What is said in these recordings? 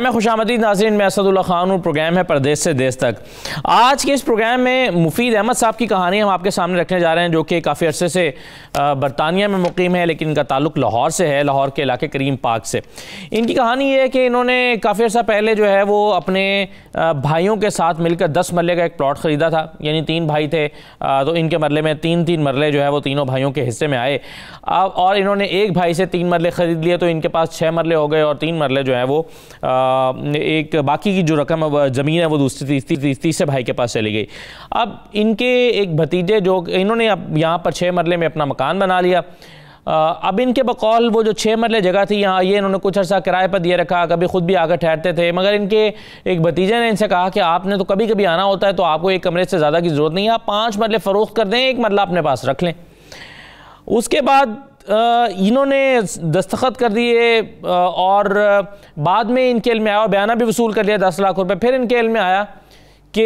Programme खुशामदीद नाज़रीन, मैं असदुल्लाह खान हूँ। प्रोग्राम है परदेश से देश तक। आज के इस प्रोग्राम में मुफीद अहमद साहब की कहानी हम आपके सामने रखने जा रहे हैं, जो कि काफ़ी अरसे से बरतानिया में मुकीम है, लेकिन इनका ताल्लुक लाहौर से है, लाहौर के इलाके करीम पार्क से। इनकी कहानी ये है कि इन्होंने काफ़ी अर्सा पहले जो है वो अपने भाइयों के साथ मिलकर 10 मरले का एक प्लॉट ख़रीदा था। यानी 3 भाई थे, तो इनके मरले में 3-3 मरले जो है वो तीनों भाइयों के हिस्से में आए। और इन्होंने एक भाई से 3 मरले ख़रीद लिए, तो इनके पास 6 मरले हो गए और 3 मरले जो है वो एक बाकी की जो रकम ज़मीन है वो दूसरी तीसरे भाई के पास चली गई। अब इनके एक भतीजे जो इन्होंने अब यहाँ पर 6 मरले में अपना मकान बना लिया। अब इनके बकौल वो जो 6 मरले जगह थी यहाँ, ये इन्होंने कुछ अर्सा किराए पर दिए रखा, कभी खुद भी आकर ठहरते थे। मगर इनके एक भतीजे ने इनसे कहा कि आपने तो कभी कभी आना होता है, तो आपको एक कमरे से ज़्यादा की ज़रूरत नहीं है, आप 5 मरले फ़रोख्त कर दें, 1 मरला अपने पास रख लें। उसके बाद इन्होंने दस्तखत कर दिए और बाद में इनके इल्म में आया और बयाना भी वसूल कर लिया 10 लाख रुपए। फिर इनके इल्म में आया कि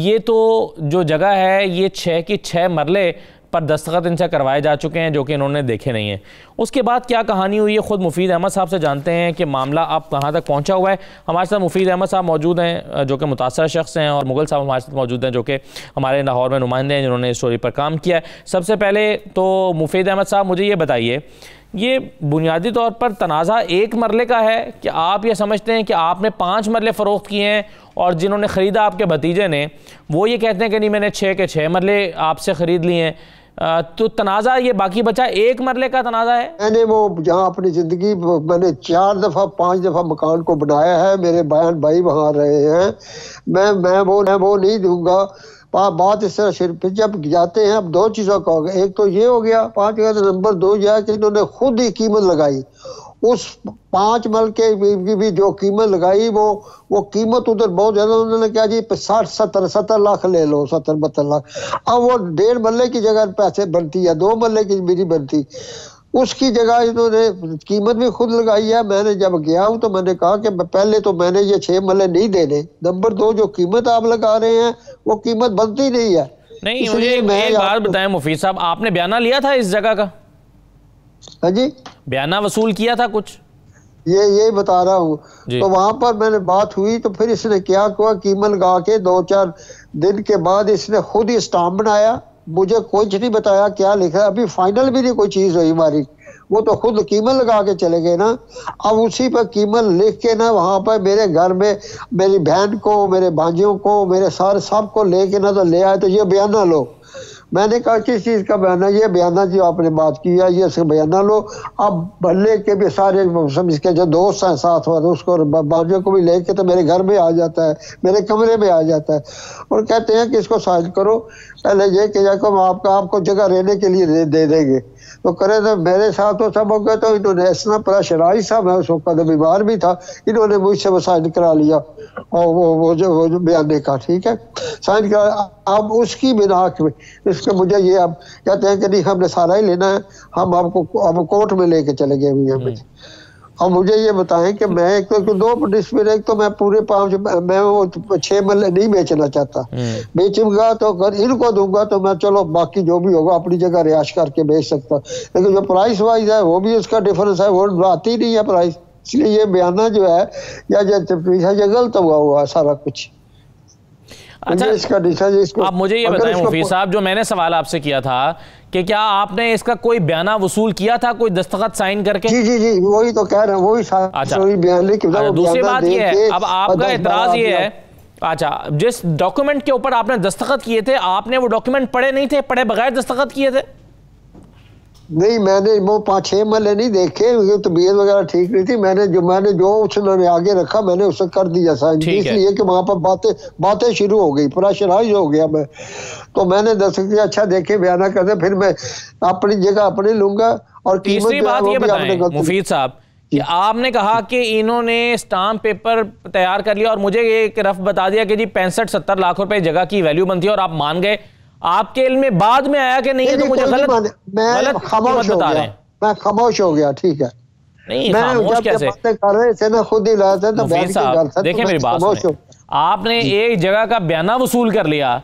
ये तो जो जगह है ये 6 की 6 मरले पर दस्तखत इनसे करवाए जा चुके हैं, जो कि इन्होंने देखे नहीं हैं। उसके बाद क्या कहानी हुई है, ख़ुद मुफीद अहमद साहब से जानते हैं कि मामला अब कहाँ तक पहुँचा हुआ है। हमारे साथ मुफीद अहमद साहब मौजूद हैं, जो कि मुतासर शख्स हैं, और मुगल साहब हमारे साथ मौजूद हैं, जो कि हमारे लाहौर में नुमाइंदे हैं, जिन्होंने इस स्टोरी पर काम किया है। सबसे पहले तो मुफीद अहमद साहब मुझे ये बताइए, ये बुनियादी तौर पर तनाज़ा 1 मरले का है कि आप ये समझते हैं कि आपने 5 मरले फ़रोख्त किए हैं, और जिन्होंने ख़रीदा आपके भतीजे ने वो ये कहते हैं कि नहीं, मैंने 6 के 6 मरले आपसे ख़रीद लिए हैं। तो तनाज़ा ये बाकी बचा 1 मरले का तनाज़ा है। मैंने वो जहाँ अपनी ज़िंदगी मैंने 4 दफ़ा 5 दफ़ा मकान को बनाया है, मेरे बहन भाई वहाँ रहे हैं, मैं वो नहीं दूंगा। बात इस तरह सिर्फ जब जाते हैं, अब 2 चीज़ों का होगा, एक तो ये हो गया 5 का, नंबर 2 यह है कि इन्होंने खुद ही कीमत लगाई। उस 5 मरले की भी जो कीमत लगाई वो कीमत उधर बहुत ज्यादा, उन्होंने क्या जी 60-70 लाख ले लो, 70-72 लाख। अब वो 1.5 मरले की जगह पैसे बनती है, 2 मरले की मेरी बनती, उसकी जगह इन्होंने कीमत भी खुद लगाई है। मैंने जब गया हूँ तो मैंने कहा कि पहले तो मैंने ये 6 मरले नहीं देने, नंबर 2 जो कीमत आप लगा रहे हैं वो कीमत बनती नहीं है। नहीं, मुझे एक बात बताएं मुफीद साहब, आपने बयाना लिया था इस जगह का? हाँ जी, बयाना वसूल किया था कुछ? ये बता रहा हूँ। तो वहां पर मैंने बात हुई, तो फिर इसने क्या हुआ, कीमत लगा के 2-4 दिन के बाद इसने खुद ही स्टाम्प बनाया, मुझे कुछ नहीं बताया क्या लिखा, अभी फाइनल भी नहीं कोई चीज हुई हमारी, वो तो खुद कीमत लगा के चले गए ना। अब उसी पर कीमत लिख के ना वहां पर मेरे घर में मेरी बहन को, मेरे भांजियों को, मेरे सारे सबको लेके ना तो ले आए, तो ये बयाना लो। मैंने कहा किस चीज का बयाना? ये बयाना जो आपने बात की है ये बयाना लो। अब बल्ले के भी सारे इसके जो दोस्त हैं साथ वाले, उसको बाजू को भी लेके तो मेरे घर में आ जाता है, मेरे कमरे में आ जाता है, और कहते हैं कि इसको साइज करो, पहले ये कि आपको जगह रहने के लिए दे देंगे। तो करे तो मेरे साथ तो सब हो गए। तो इन्होंने इतना बड़ा शराई साहब है, उस वक्त बीमार भी था, इन्होंने मुझसे वो साइन करा लिया, और वो जो बयाने का, ठीक है, साइन करा। अब उसकी बिना में इसके मुझे ये अब कहते हैं कि नहीं हमने सारा ही लेना है, हम आपको अब कोर्ट में लेके चले गए हुए हैं। अब मुझे ये बताएं कि मैं एक तो 2 डिस्प्ले, एक तो मैं पूरे 5 मैं वो 6 मरले नहीं बेचना चाहता, बेचूंगा तो अगर इनको दूंगा तो मैं चलो बाकी जो भी होगा अपनी जगह रिहायश करके बेच सकता, लेकिन जो प्राइस वाइज है वो भी उसका डिफरेंस है, वो आती नहीं है प्राइस, इसलिए ये बयाना जो है या ये गलत हुआ है सारा कुछ। अच्छा, आप मुझे ये बताएं मुफीद साहब, जो मैंने सवाल आपसे किया था कि क्या आपने इसका कोई बयाना वसूल किया था, कोई दस्तखत साइन करके? जी वही तो कह रहा हूँ, वही बयान लिख। दूसरी बात ये है, अब आपका एतराज ये है, अच्छा, जिस डॉक्यूमेंट के ऊपर आपने दस्तखत किए थे, आपने वो डॉक्यूमेंट पढ़े नहीं थे, पढ़े बगैर दस्तखत किए थे? नहीं, मैंने वो 5-6 मरले नहीं देखे, तबीयत वगैरह ठीक नहीं थी, मैंने जो उसने आगे रखा मैंने उसे कर दिया साइन, इसलिए कि वहां पर बातें शुरू हो गई, पूरा शराइज हो गया मैं, तो मैंने दस्तखत अच्छा देखे बयाना करते, फिर मैं अपनी जगह अपने लूंगा। और तीसरी बात ये बताएं मुफीद साहब कि आपने कहा कि इन्होंने स्टाम्प पेपर तैयार कर लिया और मुझे एक रफ बता दिया कि जी 65-70 लाख रुपए जगह की वैल्यू बनती है, और आप मान गए। आपके इल्म में बाद में आया कि नहीं है, तो मुझे गलत खामोश बता रहे हैं, मैं खामोश हो गया, ठीक है। नहीं, खामोश कैसे कर रहे थे ना, खुद ही लाते तो देखिए मेरी बात सुनिए, आपने एक जगह का बयाना वसूल कर लिया,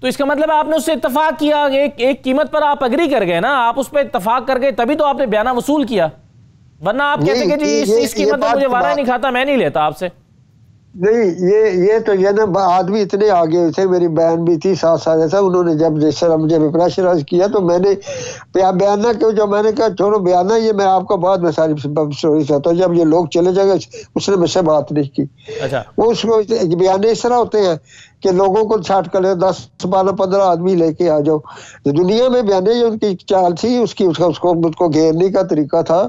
तो इसका मतलब आपने उससे इत्तेफाक किया, एक कीमत पर आप एग्री कर गए ना, आप उस पर इत्तेफाक कर गए, तभी तो आपने बयाना वसूल किया, वरना आप कहते कि जी इस कीमत पर मुझे वारा नहीं खाता, मैं नहीं लेता आपसे। नहीं ये तो ये ना आदमी इतने आगे हुए थे, मेरी बहन भी थी 7 साल ऐसा, उन्होंने जब जैसे मुझे प्रेशराइज किया तो मैंने बयाना क्यों, जो मैंने कहा छोड़ो बयाना, ये मैं आपको बाद में सारी स्टोरी कहता हूँ, जब ये लोग चले जाएंगे उसने मुझसे बात नहीं की। अच्छा। वो उसको बयाने इस तरह होते हैं कि लोगों को छाट कर 10 12 15 आदमी लेके आ जाओ। दुनिया में बयाने जो उनकी चाल थी उसको घेरने का तरीका था।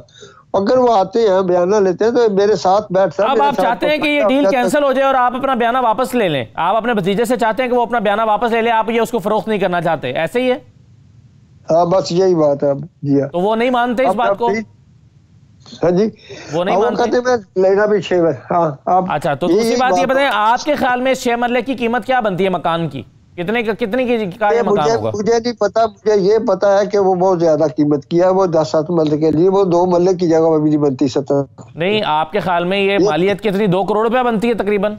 अगर वो आते हैं बयाना लेते हैं तो मेरे साथ बैठ सकते। अब आप चाहते हैं कि ये डील कैंसिल हो जाए और आप अपना बयाना वापस ले लें, आप अपने भतीजे से चाहते हैं कि वो अपना बयाना वापस ले ले, आप ये उसको फरोख्त नहीं करना चाहते, ऐसे ही है? हाँ बस यही बात है जी। तो वो नहीं मानते इस बात को? हाँ जी वो नहीं मानते, कहते मैं लेना भी 6 है। हाँ आप अच्छा, तो दूसरी बात ये बताएं, आपके ख्याल में 6 मरले की कीमत क्या बनती है मकान की? कितने का मकान होगा? मुझे नहीं पता, मुझे ये पता है कि वो बहुत ज्यादा कीमत की है, वो 10-7 मरले के लिए, वो 2 मरले की जगह भी नहीं बनती 70। नहीं, आपके ख्याल में ये मालियत कितनी 2 करोड़ रुपया बनती है तकरीबन?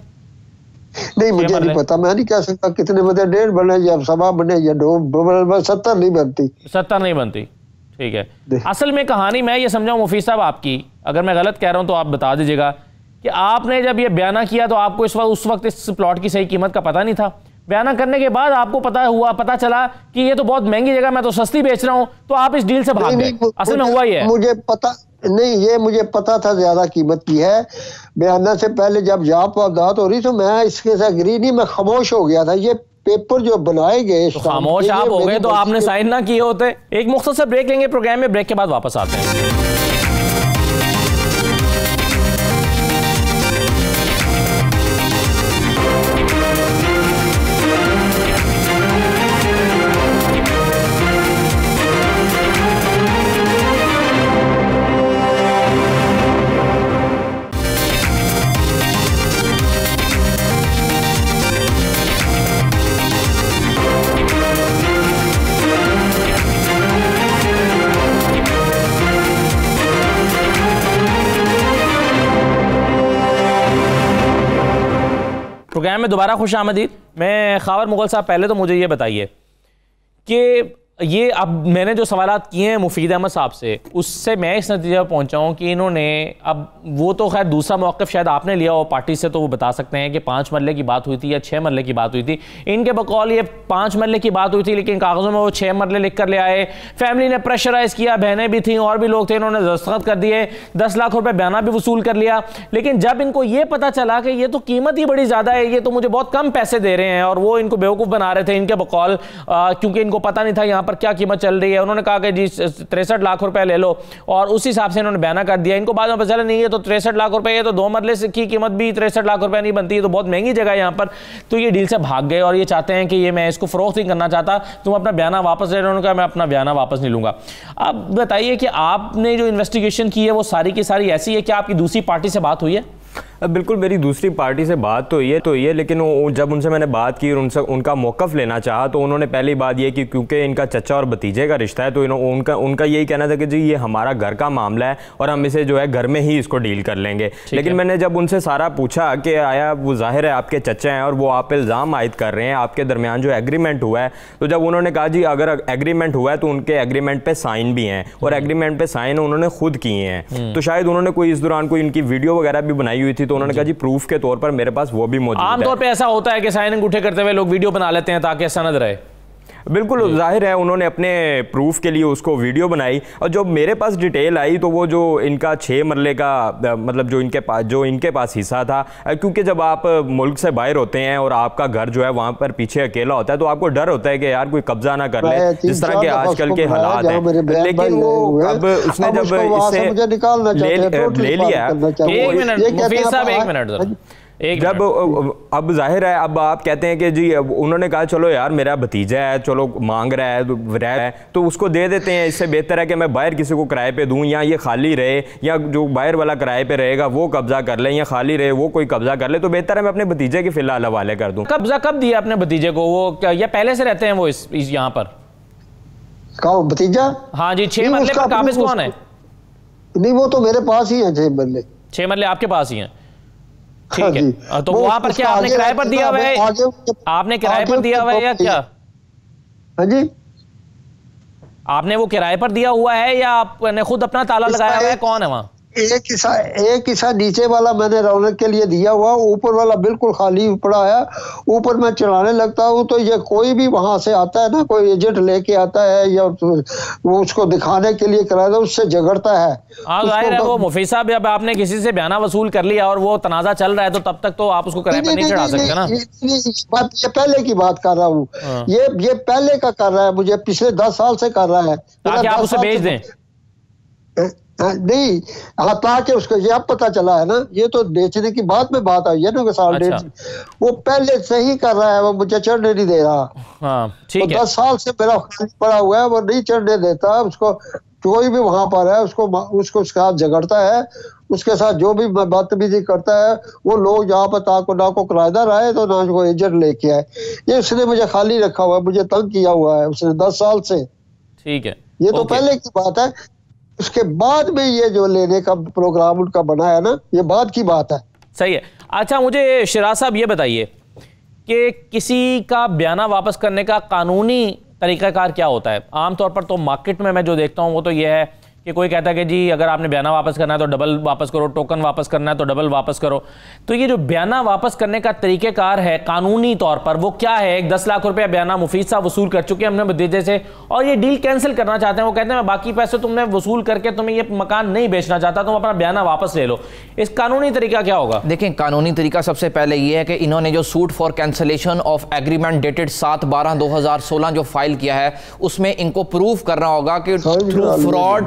नहीं मुझे नहीं पता, मैं नहीं कह सकता कितने बने, 1.5 बने या 1.25 बने या 2, 70 नहीं बनती। 70 नहीं बनती, ठीक है। असल में कहानी मैं ये समझाऊं मुफीद साहब आपकी, अगर मैं गलत कह रहा हूं तो आप बता दीजिएगा, कि आपने जब ये बयाना किया तो आपको उस वक्त इस प्लॉट की सही कीमत का पता नहीं था। बयाना करने के बाद आपको पता चला कि ये तो बहुत महंगी जगह, मैं तो सस्ती बेच रहा हूं, तो आप इस डील से भाग गए। असल में हुआ ये है, मुझे पता नहीं, ये मुझे पता था ज्यादा कीमत की है। बयाना से पहले जब बात हो रही तो मैं इसके साथ एग्री नहीं, मैं खामोश हो गया था। ये पेपर जो बनाए गए तो खामोश आप हो गए तो आपने साइन ना किए होते। एक मुख्तसर ब्रेक लेंगे प्रोग्राम में, ब्रेक के बाद वापस आते हैं। प्रोग्राम में दोबारा खुश आमदीद। मैं खावर मुगल साहब, पहले तो मुझे ये बताइए कि ये अब मैंने जो सवालात किए हैं मुफीद अहमद साहब से, उससे मैं इस नतीजे पर पहुंचा हूं कि इन्होंने, अब वो तो खैर दूसरा मौक़िफ़ शायद आपने लिया हो पार्टी से, तो वो बता सकते हैं कि 5 मरले की बात हुई थी या 6 मरले की बात हुई थी। इनके बकौल ये 5 मरले की बात हुई थी, लेकिन कागज़ों में वो 6 मरले लिख कर ले आए। फैमिली ने प्रेशराइज़ किया, बहनें भी थी और भी लोग थे, इन्होंने दस्तखत कर दिए, 10 लाख रुपये बयाना भी वसूल कर लिया। लेकिन जब इनको ये पता चला कि ये तो कीमत ही बड़ी ज़्यादा है, ये तो मुझे बहुत कम पैसे दे रहे हैं, और वो इनको बेवकूफ़ बना रहे थे इनके बकौल, क्योंकि इनको पता नहीं था यहाँ पर क्या कीमत चल रही है। उन्होंने कहा कि जी 63 लाख रुपए ले लो, और उस हिसाब से इन्होंने बयाना कर दिया। इनको बाद में पता चला नहीं, ये तो 63 लाख रुपए, ये तो 2 मरले की कीमत भी 63 लाख रुपए नहीं बनती, है तो बहुत महंगी जगह है यहाँ पर। तो ये डील से भाग गए और ये चाहते हैं कि ये मैं इसको फरोख्त नहीं करना चाहता, तुम अपना बयाना वापस ले। उन्होंने कहा मैं अपना बयाना वापस नहीं लूंगा। अब बताइए कि आपने जो इन्वेस्टिगेशन की है वो सारी की सारी ऐसी है, क्या आपकी दूसरी पार्टी से बात हुई है? बिल्कुल, मेरी दूसरी पार्टी से बात तो ये लेकिन जब उनसे मैंने बात की और उनका मौक़िफ़ लेना चाहा, तो उन्होंने पहली बात ये कि क्योंकि इनका चचा और भतीजे का रिश्ता है, तो उनका यही कहना था कि जी ये हमारा घर का मामला है और हम इसे जो है घर में ही इसको डील कर लेंगे। लेकिन मैंने जब उनसे सारा पूछा कि आया, वो जाहिर है आपके चचा हैं और वो आप पे इल्ज़ाम आयद कर रहे हैं, आपके दरमियान जो एग्रीमेंट हुआ है, तो जब उन्होंने कहा जी अगर एग्रीमेंट हुआ है तो उनके एग्रीमेंट पर साइन भी हैं, और एग्रीमेंट पर साइन उन्होंने खुद किए हैं। तो शायद उन्होंने कोई इस दौरान कोई इनकी वीडियो वगैरह भी बनाई हुई थी, तो उन्होंने कहा जी प्रूफ के तौर पर मेरे पास वो भी मौजूद है। आमतौर पे ऐसा होता है कि साइन अंगूठे करते हुए लोग वीडियो बना लेते हैं ताकि सनद रहे। बिल्कुल जाहिर है उन्होंने अपने प्रूफ के लिए उसको वीडियो बनाई, और जो मेरे पास डिटेल आई तो वो जो इनका 6 मरले का मतलब जो इनके पास हिस्सा था, क्योंकि जब आप मुल्क से बाहर होते हैं और आपका घर जो है वहाँ पर पीछे अकेला होता है, तो आपको डर होता है कि यार कोई कब्जा ना कर ले, जिस तरह के आजकल के हालात हैं। लेकिन वो अब उसने जब इससे ले लिया, जब अब जाहिर है अब आप कहते हैं कि जी उन्होंने कहा चलो यार मेरा भतीजा है, चलो मांग रहा है तो उसको दे देते हैं, इससे बेहतर है कि मैं बाहर किसी को किराए पे दूं, या ये खाली रहे, या जो बाहर वाला किराए पे रहेगा वो कब्जा कर ले, या खाली रहे वो कोई कब्जा कर ले, तो बेहतर है मैं अपने भतीजे के फिलहाल हवाले कर दूं। कब्जा कब दिया अपने भतीजे को? वो या पहले से रहते हैं वो इस यहाँ पर? कौन भतीजा? हाँ जी, 6 मरले पर काबिज कौन है? नहीं वो तो मेरे पास ही है 6 मरले। 6 मरले आपके पास ही हैं, ठीक है। तो वहां पर क्या आपने किराए पर दिया हुआ है? आपने किराए पर दिया हुआ है या क्या? हाँ जी, आपने वो किराए पर दिया हुआ है या आपने खुद अपना ताला लगाया हुआ है? कौन है वहां? एक हिस्सा नीचे वाला मैंने रौनक के लिए दिया हुआ, ऊपर वाला बिल्कुल खाली पड़ा है। ऊपर मैं चलाने लगता हूँ तो ये कोई भी वहां से आता है ना, कोई एजेंट लेके आता है या वो उसको दिखाने के लिए कराया, उससे झगड़ता है। जाहिर है वो मुफीद साहब, जब आपने किसी से बयाना वसूल कर लिया और वो तनाजा चल रहा है तो तब तक तो आप उसको किराए पर नहीं चढ़ा सकते ना। ये पहले की बात कर रहा हूँ, ये पहले का कर रहा है, मुझे पिछले 10 साल से कर रहा है, ताकि आप उसे भेज दें। नहीं, हाँ, ताकि उसको ये अब पता चला है ना, ये तो बेचने की बात में बात आई है ना, साल डेढ़ वो पहले से ही कर रहा है, वो मुझे चढ़ने नहीं दे रहा। ठीक है, 10 साल से मेरा पड़ा हुआ है, वो नहीं चढ़ने देता उसको। कोई भी वहां पर है उसको उसके साथ झगड़ता है, उसके साथ जो भी बदतमीजी करता है, वो लोग यहाँ पर ताको ना को किराएदार आए तो ना को एजेंट लेके आए। ये उसने मुझे खाली रखा हुआ है, मुझे तंग किया हुआ है उसने 10 साल से। ठीक है, ये तो पहले की बात है। उसके बाद में ये जो लेने का प्रोग्राम उनका बना है ना, ये बाद की बात है। सही है। अच्छा, मुझे शिराज साहब ये बताइए कि किसी का बयाना वापस करने का कानूनी तरीकाकार क्या होता है? आमतौर पर तो मार्केट में मैं जो देखता हूँ वो तो ये है कि कोई कहता है कि जी अगर आपने बयाना वापस करना है तो डबल वापस करो, टोकन वापस करना है तो डबल वापस करो। तो ये जो बयाना वापस करने का तरीक़ेकार है कानूनी तौर पर वो क्या है? एक 10 लाख रुपया बयाना मुफीद साहब वसूल कर चुके हैं हमने भतीजे से, और ये डील कैंसिल करना चाहते हैं। वो कहते हैं मैं बाकी पैसे तुमने वसूल करके तुम्हें ये मकान नहीं बेचना चाहता, तुम अपना बयाना वापस ले लो। इस कानूनी तरीका क्या होगा? देखें, कानूनी तरीका सबसे पहले ये है कि इन्होंने जो suit for cancellation of agreement dated 7/12/2016 जो फाइल किया है, उसमें इनको प्रूफ करना होगा कि through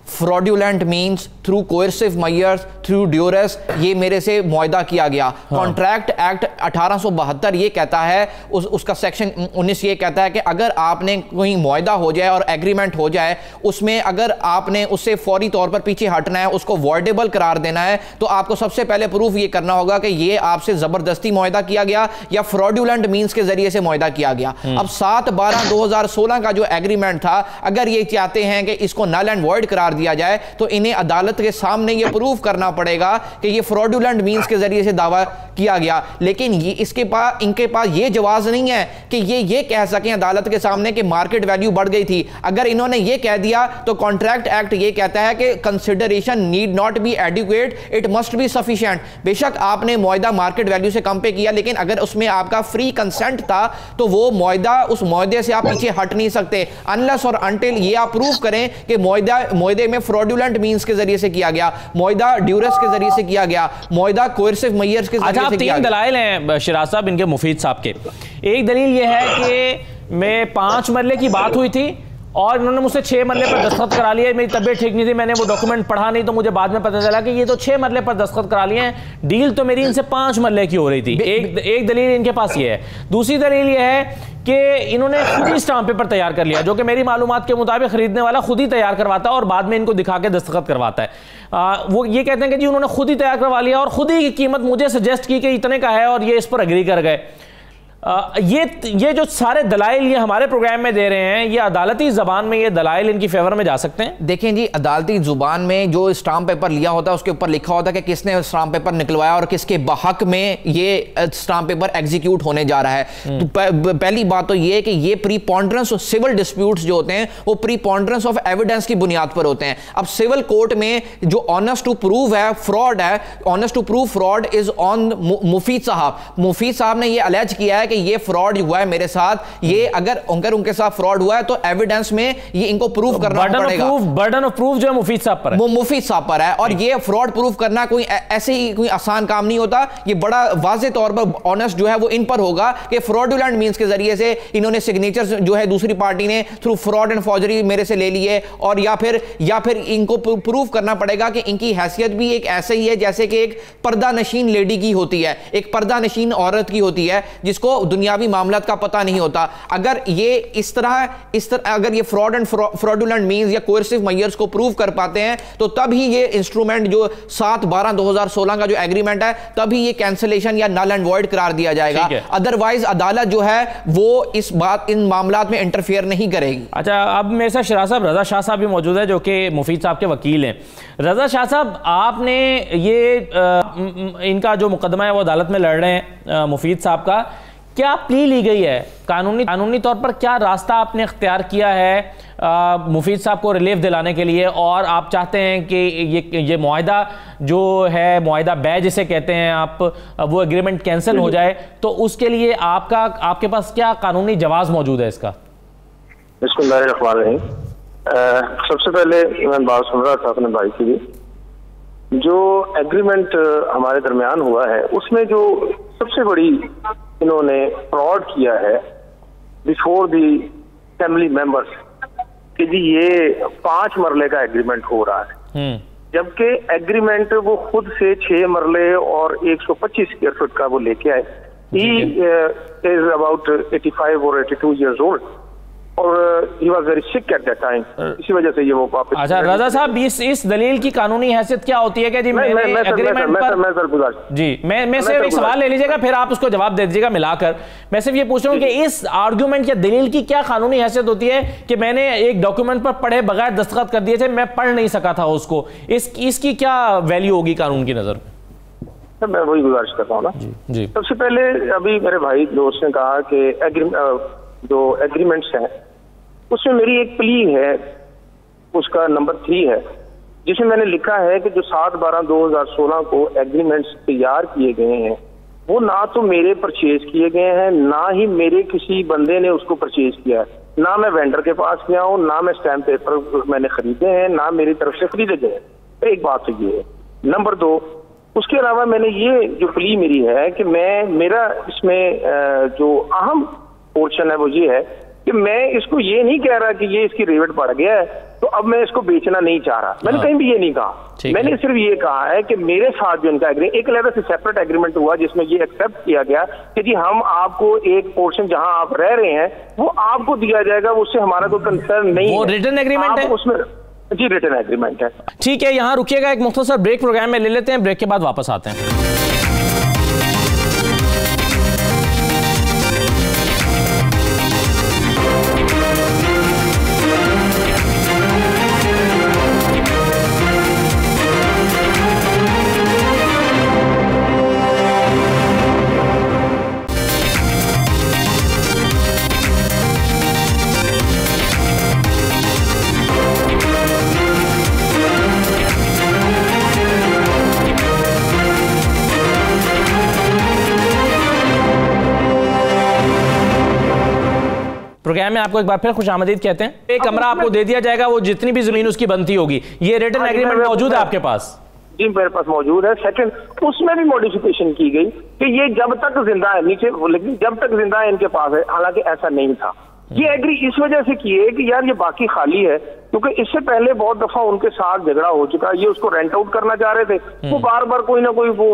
fraudulent means, through coercive measures, through duress ये मेरे से मुआहदा किया गया। कॉन्ट्रैक्ट एक्ट 1872 ये कहता है, उसका सेक्शन 19 ये कहता है कि अगर आपने कोई मुआहदा हो जाए और एग्रीमेंट हो जाए, उसमें अगर आपने उससे फौरी तौर पर पीछे हटना है, उसको वॉइडेबल करार देना है, तो आपको सबसे पहले प्रूफ ये करना होगा कि ये आपसे जबरदस्ती मुआहदा किया गया या फ्रॉड्यूलेंट मीन्स के जरिए से मुआहदा किया गया। अब 7/12/2016 का जो एग्रीमेंट था, अगर ये चाहते हैं कि इसको नल एंड वॉइड करार दिया जाए तो इन्हें अदालत के सामने यह प्रूव करना पड़ेगा कि यह फ्रॉडुलेंट मींस के जरिए से दावा किया गया। लेकिन ये इनके पास यह जवाब नहीं है कि ये कह सकें अदालत के सामने कि मार्केट वैल्यू बढ़ गई थी। अगर इन्होंने यह कह दिया तो कॉन्ट्रैक्ट एक्ट यह कहता है कि consideration need not be adequate, it must be sufficient. बेशक आपने मुआहदा मार्केट वैल्यू से कम पे किया, लेकिन अगर उसमें आपका फ्री कंसेंट था तो वो मुआहदा, उस मुआहदे से आप पीछे हट नहीं सकते अनलेस और अनटिल ये आप प्रूव करें कि मुआहदे में फ्रॉडुलेंट मींस के जरिए से किया गया, मुआहदा ड्यूरेस के जरिए से किया गया, मुआहदा कोएर्सिव मेजर्स के जरिए से किया गया। 3 दलाइल हैं शिराज साहब इनके मुफीद साहब के। एक दलील यह है कि मैं 5 मरले की बात हुई थी और इन्होंने मुझसे 6 मरले पर दस्तखत करा लिए। मेरी तबीयत ठीक नहीं थी, मैंने वो डॉक्यूमेंट पढ़ा नहीं, तो मुझे बाद में पता चला कि ये तो 6 मरले पर दस्तखत करा लिए हैं। डील तो मेरी इनसे 5 मरले की हो रही थी। एक दलील इनके पास ये है। दूसरी दलील ये है कि इन्होंने खुद ही स्टाम्प पेपर तैयार कर लिया, जो कि मेरी मालूमात के मुताबिक खरीदने वाला खुद ही तैयार करवाता है और बाद में इनको दिखा के दस्तखत करवाता है। वो ये कहते हैं कि जी उन्होंने खुद ही तैयार करवा लिया और खुद ही की कीमत मुझे सजेस्ट की कि इतने का है और ये इस पर एग्री कर गए। ये जो सारे दलाइल ये हमारे प्रोग्राम में दे रहे हैं, ये अदालती ज़बान में ये दलाइल इनकी फेवर में जा सकते हैं? देखें जी, अदालती ज़ुबान में जो स्टाम्प पेपर लिया होता है उसके ऊपर लिखा होता है कि किसने स्टाम्प पेपर निकलवाया और किसके बहक में ये स्टाम्प पेपर एग्जीक्यूट होने जा रहा है। तो पहली बात तो ये कि ये प्रीपॉन्डरेंस ऑफ सिविल डिस्प्यूट्स जो होते हैं वो प्रीपॉन्डरेंस ऑफ एविडेंस की बुनियाद पर होते हैं। अब सिविल कोर्ट में जो ऑनेस्ट टू प्रूव है फ्रॉड है, onus to prove fraud is on Mufeed साहब। मुफीद साहब ने ये अलेज किया है कि ये फ्रॉड हुआ है मेरे साथ, ये अगर उनके साथ फ्रॉड हुआ है तो एविडेंस में ये इनको प्रूव करना पड़ेगा। बर्डन ऑफ प्रूफ जो है मुफीद साहब पर है, वो मुफीद साहब पर है। और ये फ्रॉड प्रूफ करना कोई ऐसे ही कोई आसान काम नहीं होता। ये बड़ा वाज़ेह तौर पर ऑनेस्ट जो है वो इन पर होगा कि फ्रॉडुलेंट मींस के जरिए से इन्होंने सिग्नेचर्स जो है दूसरी पार्टी ने थ्रू फ्रॉड एंड फॉर्जरी मेरे से ले लिए, और या फिर इनको प्रूव करना पड़ेगा कि इनकी हैसियत भी एक ऐसे ही है जैसे कि एक पर्दा नशीन लेडी की होती है, एक पर्दा नशीन औरत की होती है जिसको दुनियावी मामलात का पता नहीं होता। अगर ये इस तरह अगर ये फ्रॉड एंड फ्रॉडुलेंट मींस या कोएर्सिव मेजर्स को प्रूव कर पाते हैं तो तभी ये इंस्ट्रूमेंट जो 7/12/2016 का जो एग्रीमेंट है तभी ये कैंसिलेशन या नल एंड वॉइड करार दिया जाएगा। अदरवाइज अदालत जो है वो इन मामलात में इंटरफेयर नहीं करेगी। अच्छा, अब मेरे साथ शिराज साहब रजा शाह साहब भी मौजूद है जो कि मुफीद साहब के वकील हैं। रजा शाह साहब, आपने ये इनका जो मुकदमा है वो अदालत में लड़ रहे हैं मुफीद साहब का, क्या प्ली ली गई है, कानूनी तौर पर क्या रास्ता आपने इख्तियार किया है मुफीद साहब को रिलीफ दिलाने के लिए, और आप चाहते हैं कि ये मुआहिदा जो है, मुआहिदा बै जिसे कहते हैं आप, वो एग्रीमेंट कैंसिल हो जाए, तो उसके लिए आपके पास क्या कानूनी जवाब मौजूद है इसका? बिस्मिल्लाहिर्रहमानिर्रहीम। सबसे पहले मैं बात सुन रहा था अपने भाई की भी, जो एग्रीमेंट हमारे दरमियान हुआ है उसमें जो सबसे बड़ी इन्होंने फ्रॉड किया है बिफोर दी फैमिली मेंबर्स कि जी ये 5 मरले का एग्रीमेंट हो रहा है, जबकि एग्रीमेंट वो खुद से 6 मरले और 125 स्क्वायर फुट का वो लेके आए। ही इज अबाउट 85 और 82 ईयर्स ओल्ड और he was very sick at that time, इसी वजह से ये वो वापस। अच्छा रजा साहब, इस दलील की कानूनी हैसियत क्या होती है कि जी मैंने एग्रीमेंट पर जी मैं सिर्फ एक सवाल ले लीजिएगा, फिर आप उसको जवाब दे दीजिएगा मिलाकर। मैं सिर्फ ये पूछ रहा हूँ कि इस आर्गुमेंट या दलील की क्या कानूनी हैसियत होती है कि मैंने एक डॉक्यूमेंट पर पढ़े बगैर दस्तखत कर दिए थे, मैं पढ़ नहीं सका था उसको, इसकी क्या वैल्यू होगी कानून की नजर में? मैं वही गुजारिश करता हूँ ना जी। सबसे पहले अभी मेरे भाई दोस्त ने कहा कि जो एग्रीमेंट्स हैं उसमें मेरी एक प्ली है, उसका नंबर 3 है, जिसमें मैंने लिखा है कि जो 7/12/2016 को एग्रीमेंट्स तैयार किए गए हैं वो ना तो मेरे परचेज किए गए हैं, ना ही मेरे किसी बंदे ने उसको परचेज किया है, ना मैं वेंडर के पास गया हूँ, ना मैं स्टैम्प पेपर मैंने खरीदे हैं, ना मेरी तरफ से खरीदे गए हैं। एक बात तो ये है। नंबर 2, उसके अलावा मैंने ये जो प्ली मेरी है कि मेरा इसमें जो अहम पोर्शन है वो ये है कि मैं इसको ये नहीं कह रहा कि ये इसकी रेवट बढ़ गया है तो अब मैं इसको बेचना नहीं चाह रहा, मैंने कहीं भी ये नहीं कहा। मैंने सिर्फ ये कहा है कि मेरे साथ जो इनका एक अलग से सेपरेट एग्रीमेंट हुआ जिसमें ये एक्सेप्ट किया गया कि जी हम आपको एक पोर्शन जहां आप रह रहे हैं वो आपको दिया जाएगा, उससे हमारा कोई कंसर्न नहीं है। वो रिटन एग्रीमेंट है उसमें? जी रिटन एग्रीमेंट है। ठीक है, यहाँ रुकिएगा, एक मुख्तसर ब्रेक प्रोग्राम में ले लेते हैं, ब्रेक के बाद वापस आते हैं। प्रोग्राम में आपको एक बार फिर खुशामदीद कहते हैं। एक कमरा आपको दे दिया जाएगा, वो जितनी भी जमीन उसकी बनती होगी, ये रिटन एग्रीमेंट मौजूद है आपके पास? जी मेरे पास मौजूद है। सेकंड, उसमें भी मॉडिफिकेशन की गई कि ये जब तक जिंदा है, नीचे लेकिन जब तक जिंदा है इनके पास है, हालांकि ऐसा नहीं था। ये एग्री इस वजह से किए कि यार ये बाकी खाली है, क्योंकि इससे पहले बहुत दफा उनके साथ झगड़ा हो चुका, ये उसको रेंट आउट करना चाह रहे थे, वो बार बार कोई ना कोई वो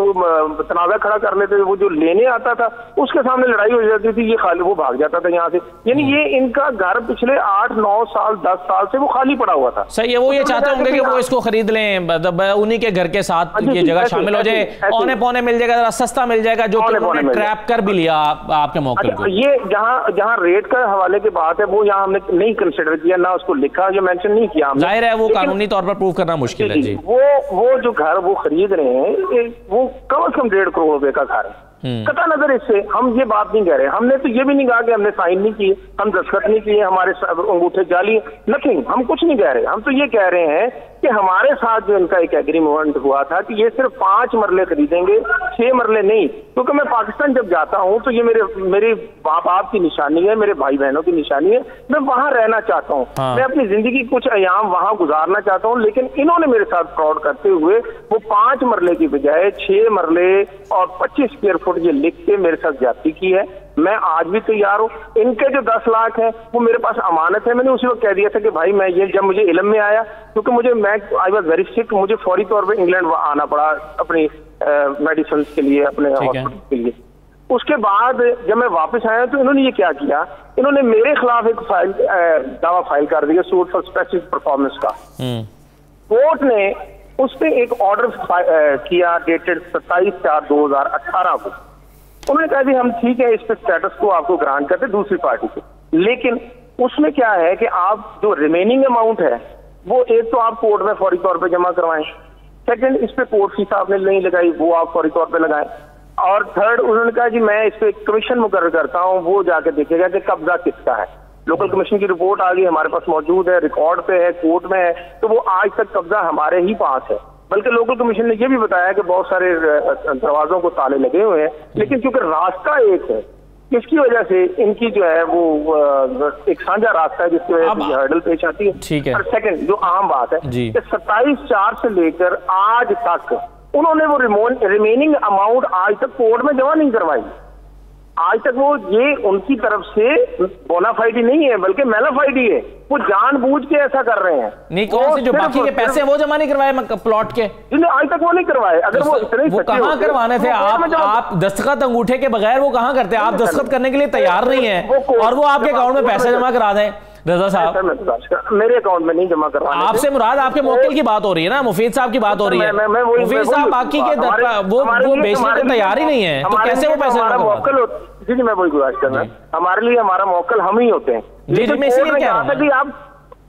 तनाजा खड़ा कर लेते थे, वो जो लेने आता था उसके सामने लड़ाई हो जाती थी, ये खाली वो भाग जाता था यहाँ से। यानी ये इनका घर पिछले 8-9 साल 10 साल से वो खाली पड़ा हुआ था। सही है, वो ये चाहते होंगे कि वो इसको खरीद लें, उन्हीं के घर के साथ ये जगह शामिल हो जाए, औने पौने मिल जाएगा, सस्ता मिल जाएगा, जो ट्रैप कर भी लिया आपके मौके को। ये जहाँ रेट का हवाले की बात है वो यहाँ हमने नहीं कंसिडर किया, ना उसको लिखा, जो मेंशन नहीं किया। जाहिर है वो कानूनी तौर पर प्रूव करना मुश्किल है जी। वो जो घर वो खरीद रहे हैं वो कम से कम 1.5 करोड़ रुपए का घर है। कता नजर इससे हम ये बात नहीं कह रहे, हमने तो ये भी नहीं कहा कि हमने साइन नहीं किए, हम दस्तखत नहीं किए, हमारे अंगूठे जाली, नथिंग, हम कुछ नहीं कह रहे। हम तो ये कह रहे हैं कि हमारे साथ जो इनका एक एग्रीमेंट हुआ था कि ये सिर्फ 5 मरले खरीदेंगे, 6 मरले नहीं। क्योंकि मैं पाकिस्तान जब जाता हूँ तो ये मेरे बाप की निशानी है, मेरे भाई बहनों की निशानी है, मैं वहां रहना चाहता हूँ, मैं अपनी जिंदगी कुछ अयाम वहां गुजारना चाहता हूँ। लेकिन इन्होंने मेरे साथ फ्रॉड करते हुए वो 5 मरले की बजाय 6 मरले और 25 स्क्वायर फुट ये लिख के मेरे साथ ज्यादती की है। मैं आज भी तैयार हूँ। इनके जो 10 लाख है वो मेरे पास अमानत है। मैंने उसी वक्त कह दिया था कि भाई मैं ये, जब मुझे इल्म में आया, क्योंकि आई वाज वेरी सिक, मुझे फौरी तौर पे इंग्लैंड आना पड़ा अपनी मेडिसिन के लिए, अपने हॉस्पिटल के लिए। उसके बाद जब मैं वापस आया तो इन्होंने ये क्या किया, इन्होंने मेरे खिलाफ एक दावा फाइल कर दिया, सूट फॉर स्पेसिफिक परफॉर्मेंस का। कोर्ट ने उस पर एक ऑर्डर किया डेटेड 27/4/2018 को। उन्होंने कहा कि हम ठीक है, इस पे स्टेटस को आपको ग्रांट करते दूसरी पार्टी को, लेकिन उसमें क्या है कि आप जो रिमेनिंग अमाउंट है वो एक तो आप कोर्ट में फौरी तौर पे जमा करवाएं, सेकंड इस पे कोर्ट फीस आपने नहीं लगाई वो आप फौरी तौर पे लगाएं। और थर्ड उन्होंने कहा जी मैं इस पे एक कमीशन मुकर्रर करता हूँ, वो जाके देखेगा कि कब्जा किसका है। लोकल कमीशन की रिपोर्ट आ गई, हमारे पास मौजूद है, रिकॉर्ड पे है, कोर्ट में है, तो वो आज तक कब्जा हमारे ही पास है। बल्कि लोकल कमीशन ने ये भी बताया कि बहुत सारे दरवाजों को ताले लगे हुए हैं, लेकिन क्योंकि रास्ता एक है, इसकी वजह से इनकी जो है वो एक साझा रास्ता है, जिसकी वजह से हर्डल पेश आती है। ठीक है। और सेकंड जो अहम बात है कि 27/4 से लेकर आज तक उन्होंने वो रिमेनिंग अमाउंट आज तक कोर्ट में जमा नहीं करवाई। आज तक वो ये उनकी तरफ से बोनाफाइडी नहीं है बल्कि मेलाफाइडी है, वो जानबूझ के ऐसा कर रहे हैं। नहीं, कौन से जो बाकी के पैसे वो जमा नहीं करवाए प्लॉट के? आज तक वो नहीं करवाए। अगर वो इतने वो कहाँ करवाने थे? आप दस्तखत अंगूठे के बगैर वो कहाँ करते हैं? आप दस्तखत करने के लिए तैयार नहीं है और वो आपके अकाउंट में पैसे जमा करा दें। रजा साहब मेरे अकाउंट में नहीं जमा करवाने। आपसे मुराद आपके मौकिल की बात हो रही है ना, मुफीद साहब की बात हो रही है। मुफीद साहब बाकी के वो बेचने को तैयार ही नहीं है, तो कैसे वो पैसे? जी जी मैं वही गुजारिश कर रहा हूँ, हमारे लिए हमारा मौकल हम ही होते हैं। जी जी मैं इसीलिए कह रहा हूँ आप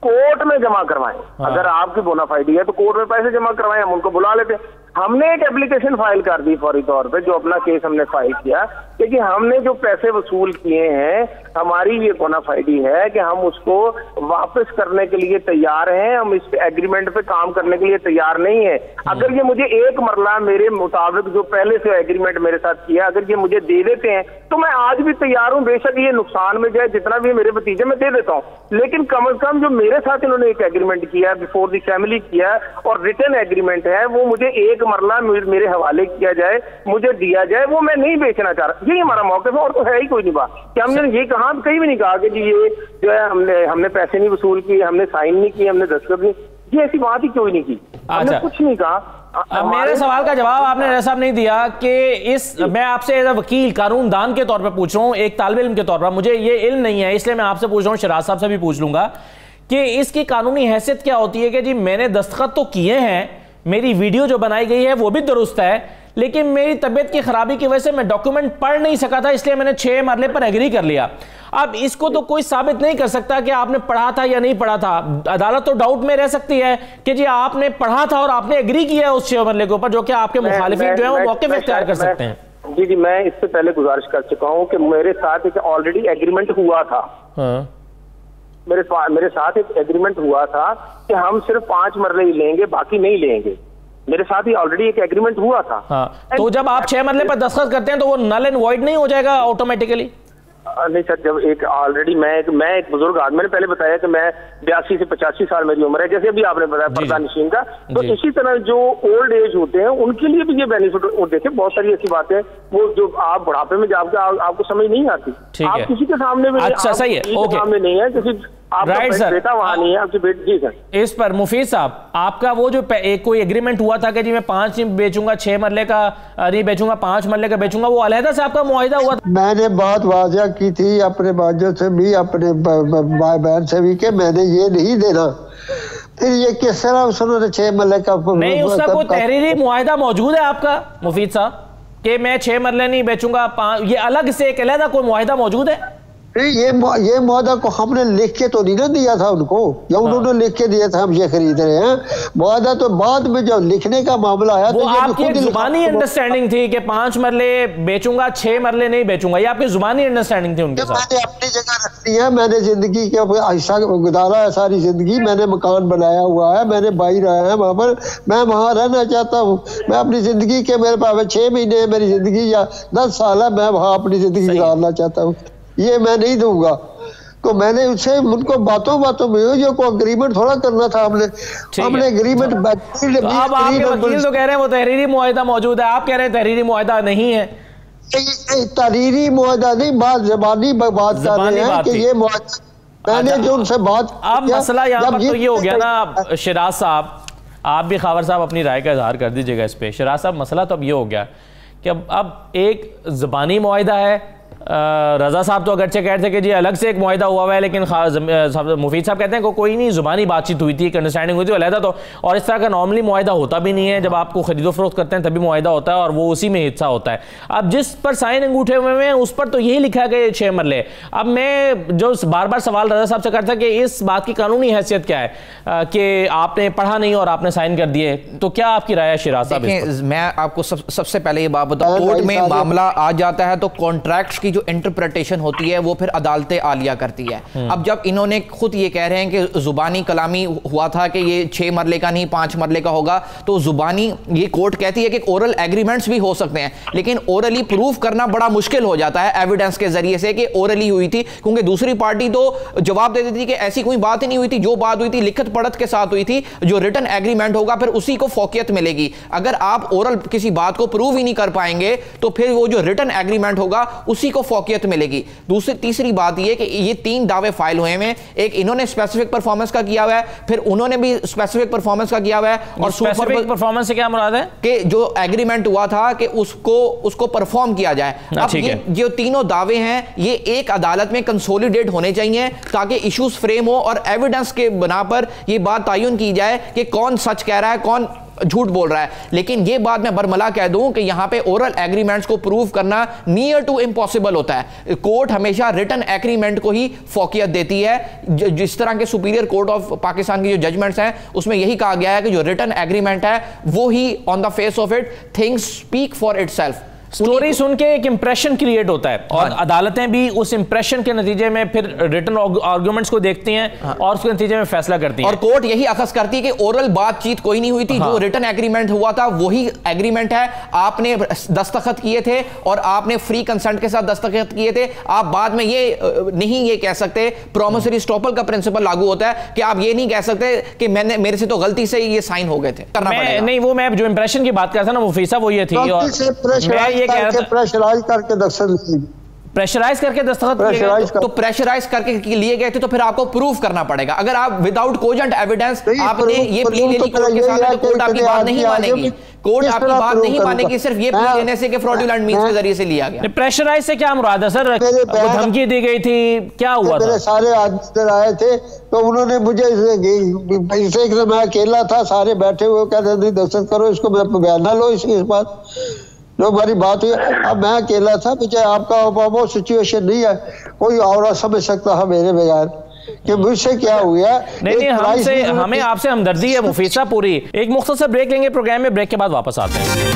कोर्ट में जमा करवाएं। अगर आपकी बोनाफाइडी है तो कोर्ट में पैसे जमा करवाएं, हम उनको बुला लेते हैं। हमने एक एप्लीकेशन फाइल कर दी फौरी तौर पे, जो अपना केस हमने फाइल किया, क्योंकि हमने जो पैसे वसूल किए हैं, हमारी ये बोनाफाइडी है कि हम उसको वापस करने के लिए तैयार हैं, हम इस एग्रीमेंट पे काम करने के लिए तैयार नहीं है। अगर ये मुझे एक मरला मेरे मुताबिक जो पहले से एग्रीमेंट मेरे साथ किया, अगर ये मुझे दे देते हैं तो मैं आज भी तैयार हूं, बेशक ये नुकसान में जाए, जितना भी मेरे भतीजे में दे देता हूं, लेकिन कम से कम जो मेरे साथ इन्होंने एक एग्रीमेंट किया, बिफोर दी फैमिली किया और रिटर्न एग्रीमेंट है, वो मुझे एक मरला मेरे हवाले किया जाए, मुझे दिया जाए, वो मैं नहीं बेचना चाह रहा। यही हमारा मौक़िफ़ है और तो है ही कोई नहीं बात कि हमने ये कहा, कहीं भी नहीं कहा कि जी ये जो है हमने पैसे नहीं वसूल किए, हमने साइन नहीं किए, हमने दस्तखत नहीं, ये ऐसी बात ही क्यों नहीं की, हमने कुछ नहीं कहा। अब मेरे सवाल का जवाब आपने रज़ा साहब नहीं दिया कि इस मैं आपसे एज अ वकील कानूनदान के तौर पर पूछ रहा हूँ, एक तालिब इल्म के तौर पर, मुझे ये इल्म नहीं है इसलिए मैं आपसे पूछ रहा हूँ, शराज साहब से भी पूछ लूंगा कि इसकी कानूनी हैसियत क्या होती है कि जी मैंने दस्तखत तो किए हैं, मेरी वीडियो जो बनाई गई है वो भी दुरुस्त है, लेकिन मेरी तबीयत की खराबी की वजह से मैं डॉक्यूमेंट पढ़ नहीं सका था, इसलिए मैंने 6 मरले पर एग्री कर लिया। अब इसको तो कोई साबित नहीं कर सकता कि आपने पढ़ा था या नहीं पढ़ा था। अदालत तो डाउट में रह सकती है कि जी आपने पढ़ा था और आपने एग्री किया उस 6 मरले के ऊपर, जो कि आपके मुखालिफिन जो है वो मौक़िफ़ इख्तियार कर सकते हैं। जी जी मैं इससे पहले गुजारिश कर चुका हूँ कि मेरे साथ एक ऑलरेडी एग्रीमेंट हुआ था। मेरे साथ एक एग्रीमेंट हुआ था कि हम सिर्फ 5 मरले ही लेंगे, बाकी नहीं लेंगे। मेरे साथ ही ऑलरेडी एक एग्रीमेंट हुआ था। तो जब आप 6 मरले पर दस्तखत करते हैं तो वो नल एंड वॉइड नहीं हो जाएगा ऑटोमेटिकली? नहीं सर, जब एक ऑलरेडी मैं एक बुजुर्ग आदमी, मैंने पहले बताया कि मैं 82 से 85 साल मेरी उम्र है, जैसे अभी आपने बताया पर्दा नशीन का, तो इसी तरह जो ओल्ड एज होते हैं उनके लिए भी ये बेनिफिट। देखे बहुत सारी ऐसी बातें वो जो आप बुढ़ापे में जाकर आपको समझ नहीं आती, आप किसी के सामने में, अच्छा सही है, ओके, सामने नहीं है किसी, राइट सर, बेटा वहां नहीं है आपकी बेटी। जी सर, इस पर मुफीद साहब आपका वो जो एक कोई एग्रीमेंट हुआ था कि जी मैं 5 नहीं बेचूंगा, 6 मरले का नहीं बेचूंगा, 5 मरले का बेचूंगा, वो अलहदा से आपका मुआहिदा हुआ था? मैंने बात वाज़ा की थी अपने बाजों से भी, अपने भाई बहन से भी, कि मैंने ये नहीं देना। फिर ये किस तरह उन्होंने 6 मरले का नहीं, उसका कोई तहरीरी मुआहिदा मौजूद है आपका मुफीद साहब कि मैं 6 मरले नहीं बेचूंगा, 5, ये अलग से एक अलहदा कोई मुआहिदा मौजूद है? ये मुआहदा को हमने लिख के तो नहीं ना दिया था उनको, या उन्होंने लिख के दिया था हम ये खरीद रहे हैं। मुआहदा तो बाद में जब लिखने का मामला आया तो आपकी जुबानी अंडरस्टैंडिंग थी कि 5 मरले बेचूंगा, 6 मरले नहीं बेचूंगा, ये आपकी जुबानी अंडरस्टैंडिंग थी उनके साथ? मैंने अपनी जगह रखती है, मैंने जिंदगी के हिस्सा गुजारा है, सारी जिंदगी मैंने मकान बनाया हुआ है, मैंने भाई रहा है वहां पर, मैं वहां रहना चाहता हूँ। मैं अपनी जिंदगी के, मेरे पास 6 महीने है मेरी जिंदगी या 10 साल है, मैं वहां अपनी जिंदगी गुजारना चाहता हूँ, ये मैं नहीं दूंगा। तो मैंने उससे उनको बातों में जो को एग्रीमेंट थोड़ा करना था, हमने एग्रीमेंट। अब आपके वकील तो कह रहे हैं वो तहरीरी मुआहिदा मौजूद है, आप कह रहे हैं तहरीरी मुआहिदा नहीं है। तहरीरी मुआहिदा नहीं, बात ज़बानी बात कर रहे हैं कि ये मुआहिदा मैंने जो उनसे बात। अब मसला यहाँ पर तो ये हो गया ना शराज साहब, आप भी खावर साहब अपनी राय का इजहार कर दीजिएगा इस पे। शराज साहब मसला तो अब ये हो गया कि अब एक ज़बानी मुआहिदा है, रजा साहब तो अगरचे कह रहे थे कि जी अलग से एक मुआहिदा हुआ है, लेकिन मुफीद साहब कहते हैं कि कोई नहीं, जुबानी बातचीत हुई थी, एक अंडरस्टैंडिंग हुई थी, अलहदा तो, और इस तरह का नॉर्मली मुआहिदा होता भी नहीं है। जब आपको खरीदो फरोख्त करते हैं तभी मुआहिदा होता है और वो उसी में हिस्सा होता है। अब जिस पर साइन अंगूठे हुए हैं उस पर तो यही लिखा गया 6 मरले। अब मैं जो बार बार सवाल रजा साहब से करता कि इस बात की कानूनी हैसियत क्या है कि आपने पढ़ा नहीं और आपने साइन कर दिए, तो क्या आपकी राय है शिराज साहब? मैं आपको सबसे पहले ये बात बताऊं, कोर्ट में मामला आ जाता है तो कॉन्ट्रैक्ट्स की जो इंटरप्रिटेशन होती है वो फिर अदालतें आलिया करती है। अब जब इन्होंने खुद ये कह रहे हैं कि जुबानी कलामी हुआ था कि ये 6 मरले का नहीं 5 मरले का होगा, तो जुबानी ये कोर्ट कहती है कि ओरल एग्रीमेंट्स भी हो सकते हैं, लेकिन ओरली प्रूफ करना बड़ा मुश्किल हो जाता है एविडेंस के जरिए से कि ओरली हुई थी, क्योंकि दूसरी पार्टी तो जवाब दे देती थी कि ऐसी कोई बात ही नहीं हुई थी, जो बात हुई थी लिखत पढ़त के साथ हुई थी, जो रिटन एग्रीमेंट होगा फिर उसी को फौकियत मिलेगी। अगर आप ओरल किसी बात को प्रूव ही नहीं कर पाएंगे तो फिर वो जो रिटन एग्रीमेंट होगा उसी को फौकियत मिलेगी। तीसरी बात ये कि ये 3 दावे फाइल हुए हैं, एक इन्होंने स्पेसिफिक परफॉर्मेंस का किया हुआ है, फिर उन्होंने भी स्पेसिफिक परफॉर्मेंस का किया हुआ है, और स्पेसिफिक परफॉर्मेंस से क्या मुराद है कि जो एग्रीमेंट हुआ था कि उसको परफॉर्म किया जाए। अब ये जो तीनों दावे हैं ये एक अदालत में कंसोलिडेट होने चाहिए ताकि इश्यूज फ्रेम हो और एविडेंस के बना पर ये बात तयन की जाए कि कौन सच कह रहा है कौन झूठ बोल रहा है। लेकिन ये बात मैं बरमला कह दूं कि यहां पे ओरल एग्रीमेंट्स को प्रूव करना नियर टू इम्पॉसिबल होता है। कोर्ट हमेशा रिटन एग्रीमेंट को ही फौकियत देती है। जिस तरह के सुपीरियर कोर्ट ऑफ पाकिस्तान की जो जजमेंट्स हैं उसमें यही कहा गया है कि जो रिटन एग्रीमेंट है वो ही on the face of it things speak for itself. Story सुन के एक इंप्रेशन क्रिएट होता है और अदालतें भी उस इंप्रेशन के नतीजे में फिर रिटन आर्गुमेंट्स को देखती हैं और उसके नतीजे में फैसला करती हैं। और कोर्ट यही अखज़ करती है कि ओरल बातचीत कोई नहीं हुई थी, जो रिटन एग्रीमेंट हुआ था वही एग्रीमेंट है, आपने दस्तखत किए थे और आपने फ्री कंसेंट के साथ दस्तखत किए थे। आप बाद में ये नहीं ये कह सकते, प्रॉमिसरी स्टॉपल का प्रिंसिपल लागू होता है कि आप ये नहीं कह सकते कि मेरे से तो गलती से ये साइन हो गए थे, करना पड़ेगा। नहीं, वो मैं जो इंप्रेशन की बात कर रहा था ना मुफीसा, वो ये थी और प्रेशराइज करके प्रेशराइज करके दस्तखत तो प्रेशराइज करके लिए गए थे तो फिर आपको प्रूफ करना पड़ेगा। अगर आप विदाउट कोजेंट एविडेंस आपने ये प्ली ले ली कोर्ट के सामने तो कोर्ट आपकी बात नहीं मानेगी। कोर्ट आपकी बात नहीं मानेगी सिर्फ ये प्ली लेने से कि फ्रॉडुलेंट मींस के जरिए से लिया गया। प्रेशराइज से क्या मुराद है सर? धमकी दी गई थी, क्या हुआ था? मेरे सारे आदमी आए थे तो उन्होंने मुझे इसे मैं अकेला था, सारे बैठे हुए कहते नहीं दस्तखत करो इसको, मैं बयान ना लो इसकी इस बात जो हमारी बात हुई। अब मैं अकेला था, मुझे आपका वो सिचुएशन नहीं है, कोई और समझ सकता है मेरे बगैर कि मुझसे क्या हुआ। नहीं, हमें आपसे हमदर्दी है मुफीसा पूरी। एक मुख्तसर ब्रेक लेंगे प्रोग्राम में, ब्रेक के बाद वापस आते हैं।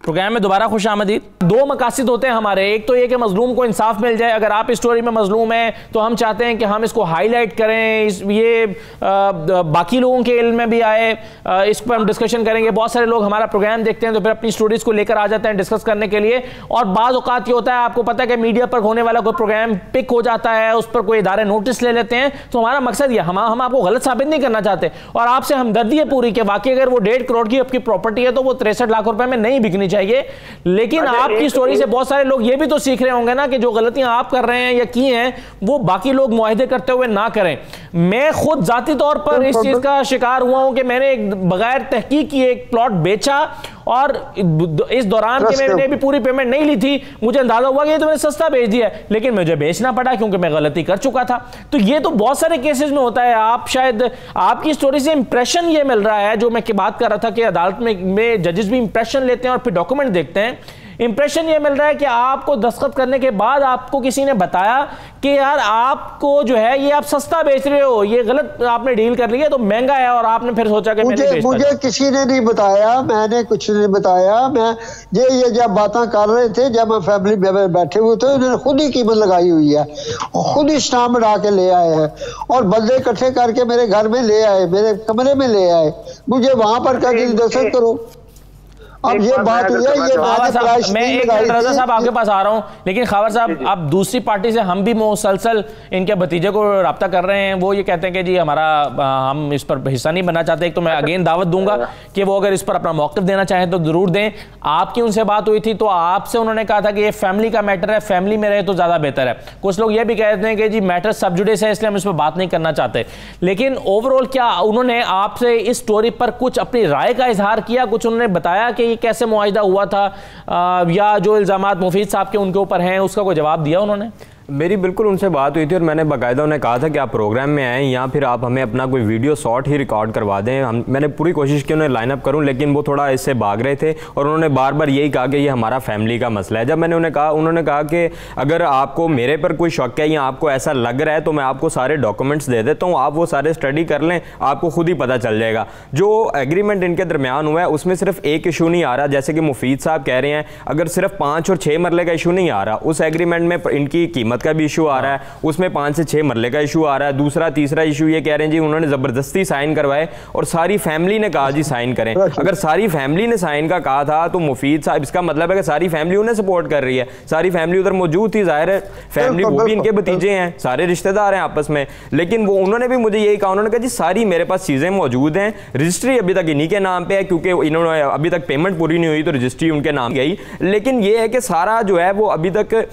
प्रोग्राम में दोबारा खुश आमदीद। 2 मकासद होते हैं हमारे, एक तो ये कि मजलूम को इंसाफ मिल जाए। अगर आप इस स्टोरी में मजलूम हैं तो हम चाहते हैं कि हम इसको हाईलाइट करें, ये बाकी लोगों के इल्म में भी आए, इस पर हम डिस्कशन करेंगे। बहुत सारे लोग हमारा प्रोग्राम देखते हैं तो फिर अपनी स्टोरीज को लेकर आ जाते हैं डिस्कस करने के लिए, और बाज़ औक़ात ये होता है, आपको पता है कि मीडिया पर होने वाला कोई प्रोग्राम पिक हो जाता है, उस पर कोई इदारे नोटिस ले लेते हैं। तो हमारा मकसद ये, हम आपको गलत साबित नहीं करना चाहते और आपसे हमदर्दी है पूरी कि वाकई अगर वो 1.5 करोड़ की आपकी प्रॉपर्टी है तो वो 63 लाख रुपए में नहीं बिकनी चाहिए। लेकिन आपकी स्टोरी से बहुत सारे लोग ये भी तो सीख रहे होंगे ना कि जो गलतियां आप कर रहे हैं या की हैं वो बाकी लोग मुआहिदे करते हुए ना करें। मैं खुद जाती तौर पर इस चीज का शिकार हुआ हूं कि मैंने बगैर तहकीक की एक प्लॉट बेचा और इस दौरान के मैंने भी पूरी पेमेंट नहीं ली थी, मुझे अंदाजा हुआ कि ये तो मैंने सस्ता बेच दिया, लेकिन मुझे बेचना पड़ा क्योंकि मैं गलती कर चुका था। तो ये तो बहुत सारे केसेस में होता है। आप शायद आपकी स्टोरी से इंप्रेशन ये मिल रहा है, जो मैं बात कर रहा था कि अदालत में जजेस भी इंप्रेशन लेते हैं और फिर डॉक्यूमेंट देखते हैं। इंप्रेशन ये मिल रहा है कि आपको दस्तखत करने के बाद आपको किसी ने बताया कि यार आपको जो है ये आप सस्ता बेच रहे हो, ये गलत आपने डील कर लिया तो महंगा है, और आपने फिर सोचा कि मुझे किसी ने नहीं बताया, मैंने कुछ नहीं बताया। मैं ये जब बातें कर रहे थे, जब मैं फैमिली में बैठे हुए थे, उन्होंने खुद ही कीमत लगाई हुई है, खुद ही स्टाम्प बढ़ा के ले आए हैं और बंदे इकट्ठे करके मेरे घर में ले आए, मेरे कमरे में ले आए, मुझे वहां पर क्या दस्तखत करो। अब ये बात हुई है, ये मैं एक रजा साहब आपके पास आ रहा हूं, लेकिन खबर साहब अब दूसरी पार्टी से हम भी मुसलसल इनके भतीजे को राब्ता कर रहे हैं, वो ये कहते हैं कि जी हमारा हम इस पर हिस्सा नहीं बनना चाहते। एक तो मैं अगेन दावत दूंगा कि वो अगर इस पर अपना मौक़िफ़ देना चाहें तो जरूर दें। आपकी उनसे बात हुई थी तो आपसे उन्होंने कहा था कि ये फैमिली का मैटर है, फैमिली में रहे तो ज्यादा बेहतर है। कुछ लोग ये भी कहते हैं कि जी मैटर सब जुडिस है, इसलिए हम इस पर बात नहीं करना चाहते। लेकिन ओवरऑल क्या उन्होंने आपसे इस स्टोरी पर कुछ अपनी राय का इजहार किया, कुछ उन्होंने बताया कि कैसे मुआहिदा हुआ था, या जो इल्जामात मुफीद साहब के उनके ऊपर हैं उसका कोई जवाब दिया उन्होंने? मेरी बिल्कुल उनसे बात हुई थी और मैंने बाकायदा उन्हें कहा था कि आप प्रोग्राम में आएँ या फिर आप हमें अपना कोई वीडियो शॉर्ट ही रिकॉर्ड करवा दें। मैंने पूरी कोशिश की उन्हें लाइन अप करूं, लेकिन वो थोड़ा इससे भाग रहे थे और उन्होंने बार बार यही कहा कि ये हमारा फैमिली का मसला है। जब मैंने उन्होंने कहा कि अगर आपको मेरे पर कोई शक है या आपको ऐसा लग रहा है तो मैं आपको सारे डॉक्यूमेंट्स दे देता हूँ, आप वो सारे स्टडी कर लें, आपको खुद ही पता चल जाएगा। जो एग्रीमेंट इनके दरमियान हुआ है उसमें सिर्फ एक इशू नहीं आ रहा, जैसे कि मुफीद साहब कह रहे हैं, अगर सिर्फ 5 और 6 मरले का इशू नहीं आ रहा, उस एग्रीमेंट में इनकी कीमत का भी इशू आ रहा है, उसमें 5 से 6 मरले का इशू आ रहा है। दूसरा तीसरा इशू ये कह रहे हैं जी उन्होंने जबरदस्ती साइन करवाए और सारी फैमिली ने कहा जी साइन करें। अगर सारी फैमिली ने साइन का कहा था तो मुफीद साहब, इसका मतलब है कि सारी फैमिली उन्हें सपोर्ट कर रही है, सारी फैमिली उधर मौजूद थी, जाहिर है फैमिली वो भी इनके भतीजे हैं, सारे रिश्तेदार हैं आपस में। लेकिन वो उन्होंने भी मुझे यही कहा, उन्होंने कहा जी सारी मेरे पास चीजें मौजूद हैं, रजिस्ट्री अभी तक इन्हीं के नाम पे है क्योंकि इन्होंने अभी तक पेमेंट पूरी नहीं हुई तो रजिस्ट्री उनके नाम गई। लेकिन ये है कि सारा जो है वो अभी तक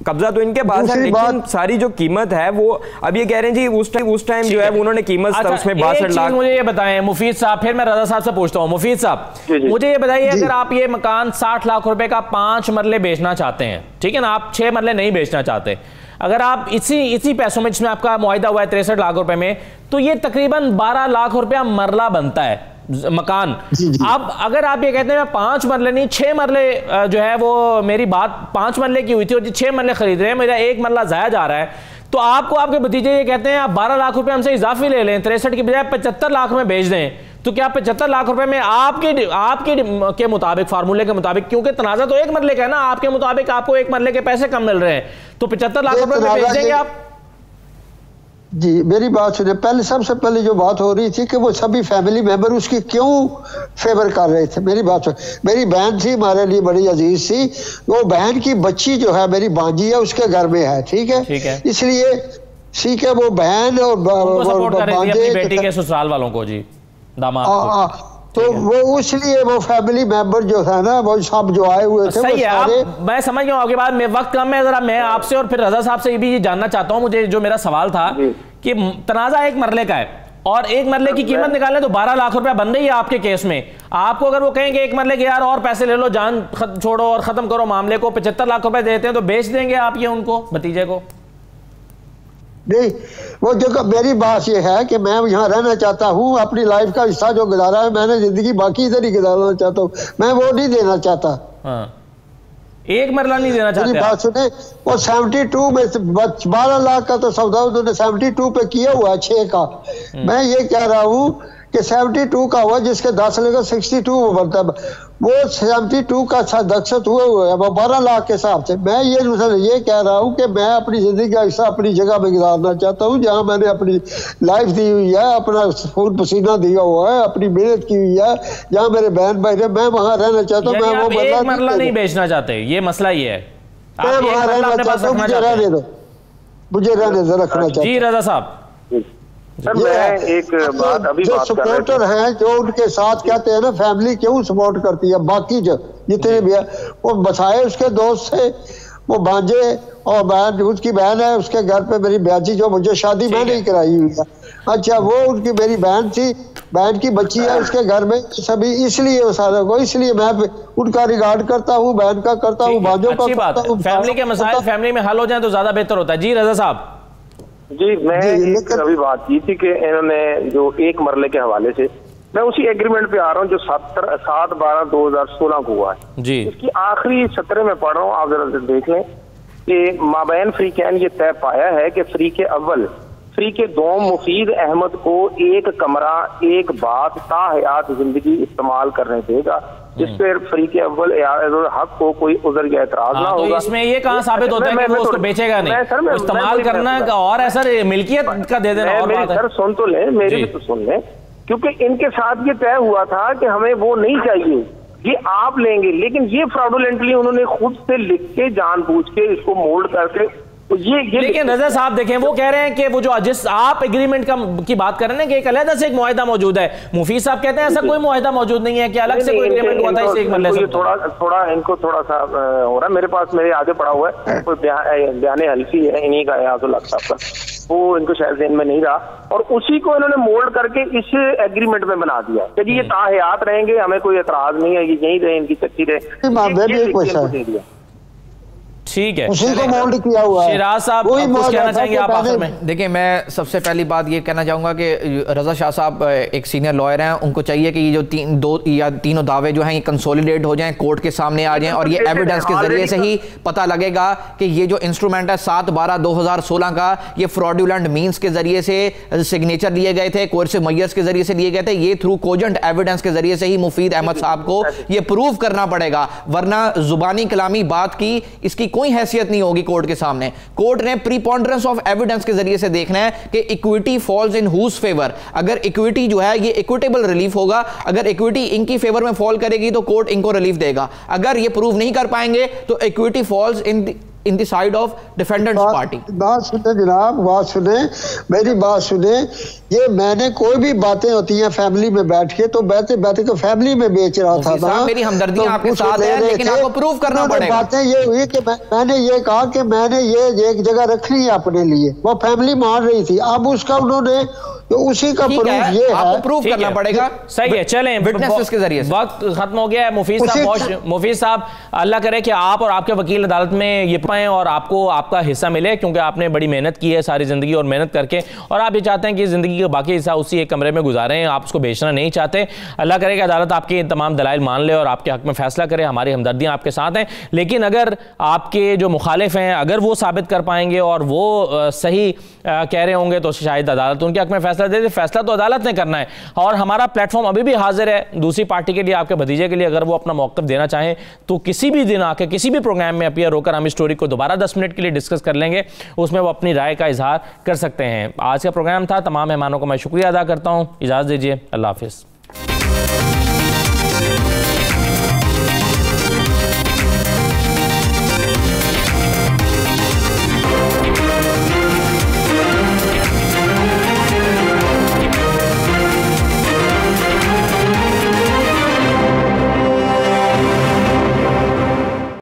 कब्जा तो इनके पास है, लेकिन सारी जो कीमत है वो अब ये कह रहे हैं जी उस टाइम जो है वो उन्होंने कीमत उसमें 62 लाख। मुझे ये बताएं मुफीद साहब, फिर मैं रजा साहब से पूछता हूं। मुफीद साहब मुझे ये बताइए, अगर आप ये मकान 60 लाख रुपए का 5 मरले बेचना चाहते हैं, ठीक है ना, आप 6 मरले नहीं बेचना चाहते, अगर आप इसी पैसों में जिसमें आपका मुआहिदा हुआ है 63 लाख रुपए में, तो ये तकरीबन 12 लाख रुपया मरला बनता है मकान। अब अगर आप ये कहते हैं 5 मरले नहीं 6 मरले जो है वो मेरी बात 5 मरले की हुई थी और 6 मरले खरीद रहे हैं, मेरा 1 मरला जाया जा रहा है, तो आपको आपके भतीजे ये कहते हैं आप 12 लाख रुपए हमसे इजाफी ले लें, 63 की बजाय 75 लाख में बेच दें, तो क्या 75 लाख रुपए में आपके के मुताबिक, फार्मूले के मुताबिक, क्योंकि तनाजा तो 1 मरले का है ना, आपके मुताबिक आपको 1 मरले के पैसे कम मिल रहे हैं, तो 75 लाख रुपए में बेच देंगे आप? जी मेरी बात सुनिए, पहले सबसे पहले जो बात हो रही थी कि वो सभी फैमिली मेंबर उसकी क्यों फेवर कर रहे थे, मेरी बात सुन। मेरी बहन थी, हमारे लिए बड़ी अजीज थी, वो बहन की बच्ची जो है मेरी बांजी है, उसके घर में है, ठीक है, इसलिए ठीक है वो बहन और बेटी के ससुराल वालों को जी दामाद तो वो इसलिए वो फैमिली मेंबर जो था ना वो सब जो आए हुए थे। सही है, मैं समझ गया आपकी बात में, वक्त कम है, जरा मैं आपसे और फिर रजा साहब से भी जानना चाहता हूं। मुझे जो मेरा सवाल था कि तनाजा 1 मरले का है और 1 मरले की कीमत निकालें तो 12 लाख रुपया बन रही है आपके केस में। आपको अगर वो कहेंगे 1 मरले के यार और पैसे ले लो, जान छोड़ो और खत्म करो मामले को, 75 लाख रुपए देते हैं, तो बेच देंगे आप ये उनको, भतीजे को? नहीं, वो जो मेरी बात ये है कि मैं यहाँ रहना चाहता हूँ, अपनी लाइफ का हिस्सा जो गुजारा है मैंने, जिंदगी बाकी इधर ही गुजारना चाहता हूँ, मैं वो नहीं देना चाहता। हाँ। 1 मरला नहीं देना चाहते? बात सुने, वो 72 में 12 लाख का तो सौदा उन्होंने 72 पे किया हुआ है 6 का। मैं ये कह रहा हूँ कि 72 का हुआ, जिसके 10 लेगा 62 वो बनता है, वो 72 का दक्षत हुए हुए है वो 12 लाख के हिसाब से। मैं ये कह रहा हूँ कि मैं अपनी जिंदगी का हिस्सा अपनी जगह में गुजारना चाहता हूँ, जहाँ मैंने अपनी लाइफ दी हुई है, अपना खून पसीना दिया हुआ है, अपनी मेहनत की हुई है, जहाँ मेरे बहन भाई ने, मैं वहाँ रहना चाहता हूँ। मैं वो मरला नहीं बेचना चाहते, ये मसला ये है, मैं वहाँ रहना चाहता हूँ, मुझे रहने दो, मुझे रहने दो, रखना चाहता हूँ। जी रजा साहब, सर मैं एक बात अभी जो सपोर्टर हैं, जो उनके साथ कहते हैं ना फैमिली क्यों सपोर्ट करती है, बाकी जो जितने भी है वो बसाए उसके दोस्त से, वो भांजे और बहन, उसकी बहन है, उसके घर पे मेरी ब्याजी जो मुझे शादी मैंने ही कराई हुई है, अच्छा वो उनकी मेरी बहन थी, बहन की बच्ची है उसके घर में, सभी इसलिए वो सारे को, इसलिए मैं उनका रिगार्ड करता हूँ, बहन का करता हूँ, भांजों का करता हूँ। फैमिली के मसाइल फैमिली में हल हो जाए तो ज्यादा बेहतर होता है। जी रजा साहब। जी मैं अभी बात की थी कि इन्होंने जो 1 मरले के हवाले से मैं उसी एग्रीमेंट पे आ रहा हूँ जो 7/12/2016 को हुआ है जी। इसकी आखिरी सत्र में पढ़ रहा हूँ, आप जरा देख लें कि माबैन फ्रीकैन ये तय पाया है कि फ्री के दोम मुफीद अहमद को एक कमरा एक बात ताहयात जिंदगी इस्तेमाल करने देगा, जिस पर फ्री के अव्वल हक को कोई उज़र या एतराज ना होगा। तो इसमें ये कहाँ साबित होता है कि वो उसको बेचेगा नहीं, इस्तेमाल करना का और है सर, मिल्कियत का दे देना और बात है। सर सुन तो लें, मेरी भी तो सुन लें, क्योंकि इनके साथ ये तय हुआ था कि हमें वो नहीं चाहिए, ये आप लेंगे, लेकिन ये फ्रॉडुलेंटली उन्होंने खुद से लिख के जानबूझ के इसको मोल्ड करके तो ये लेकिन रजा साहब देखें, वो कह रहे हैं कि वो जो जिस आप एग्रीमेंट की बात कर रहे हैं कि एक अलग से एक मुआहिदा मौजूद है, मुफीद साहब कहते हैं ऐसा कोई मुआहिदा मौजूद नहीं है कि अलग से कोई एग्रीमेंट हुआ था इसे एक मरले से। थोड़ा इनको थोड़ा सा हो रहा है, मेरे पास मेरे आगे पड़ा हुआ है कोई बयान हल्फी है इन्हीं का, याजुल हक साहब का, वो इनको शायद ज़हन में नहीं रहा और उसी को इन्होंने मोल्ड करके इस एग्रीमेंट में बना दिया कि जी ये ताहयात रहेंगे, हमें कोई एतराज नहीं है, ये यहीं रहे, इनकी चक्की रहे। ठीक है, उसी को मोल्ड किया हुआ है। शिराज साहब कुछ कहना चाहेंगे आप आखिर में? देखिए, मैं सबसे पहली बात ये कहना चाहूँगा कि रज़ा शाह साहब एक सीनियर लॉयर हैं, उनको चाहिए कि ये जो तीनों दावे जो हैं ये कंसोलिडेट हो जाएं, कोर्ट के सामने आ जाएं और ये एविडेंस के जरिए से ही पता लगेगा कि ये जो इंस्ट्रूमेंट है 7/12/2016 का, ये फ्रॉडुलेंट मीन्स के जरिए से सिग्नेचर लिए गए थे, कोर्सिव मेजर्स के जरिए से लिए गए थे, ये थ्रू कोजेंट एविडेंस के जरिए से ही मुफीद अहमद साहब को ये प्रूव करना पड़ेगा, वरना जुबानी कलामी बात की इसकी कोई हैसियत नहीं होगी कोर्ट के सामने। कोर्ट ने प्रीपोंडरेंस ऑफ एविडेंस के जरिए से देखना है कि equity falls in whose favour. अगर इक्विटी जो है ये इक्विटेबल रिलीफ होगा, अगर इक्विटी इनकी फेवर में फॉल करेगी तो कोर्ट इनको रिलीफ देगा, अगर ये प्रूव नहीं कर पाएंगे तो equity falls in the side of defendant party. बात सुने जनाब, बात सुने, मेरी बात सुने, ये मैंने कोई भी बातें होती हैं फैमिली में बैठ के, तो बैठे बैठे तो फैमिली में बेच रहा था ना, मेरी हमदर्दी तो आपके साथ है, लेकिन आपको प्रूव करना पड़ेगा। बातें ये हुई कि मैंने ये कहा कि मैंने ये एक जगह रखनी है अपने लिए, वो फैमिली मान रही थी, अब उसका उन्होंने तो उसी का प्रूफ ये है, आपको प्रूफ करना पड़ेगा। सही है, चलें विटनेसेस के जरिए। वक्त खत्म हो गया है। मुफीद साहब, अल्लाह करे कि आप और आपके वकील अदालत में ये पाएं और आपको आपका हिस्सा मिले, क्योंकि आपने बड़ी मेहनत की है सारी जिंदगी और मेहनत करके, और आप ये चाहते हैं कि जिंदगी का बाकी हिस्सा उसी एक कमरे में गुजारें, आप उसको बेचना नहीं चाहते। अल्लाह करे कि अदालत आपके तमाम दलाइल मान ले और आपके हक में फैसला करे। हमारी हमदर्दियाँ आपके साथ हैं, लेकिन अगर आपके जो मुखालिफ हैं अगर वो साबित कर पाएंगे और वो सही कह रहे होंगे तो शायद अदालत उनके हक में फैसला दे दे। फैसला तो अदालत ने करना है और हमारा प्लेटफॉर्म अभी भी हाजिर है दूसरी पार्टी के लिए, आपके भतीजे के लिए, अगर वो अपना मौक़िफ़ देना चाहें तो किसी भी दिन आके किसी भी प्रोग्राम में अपीयर होकर हम इस स्टोरी को दोबारा 10 मिनट के लिए डिस्कस कर लेंगे, उसमें वो अपनी राय का इजहार कर सकते हैं। आज का प्रोग्राम था, तमाम मेहमानों को मैं शुक्रिया अदा करता हूँ, इजाज़त दीजिए, अल्लाह हाफ़िज़।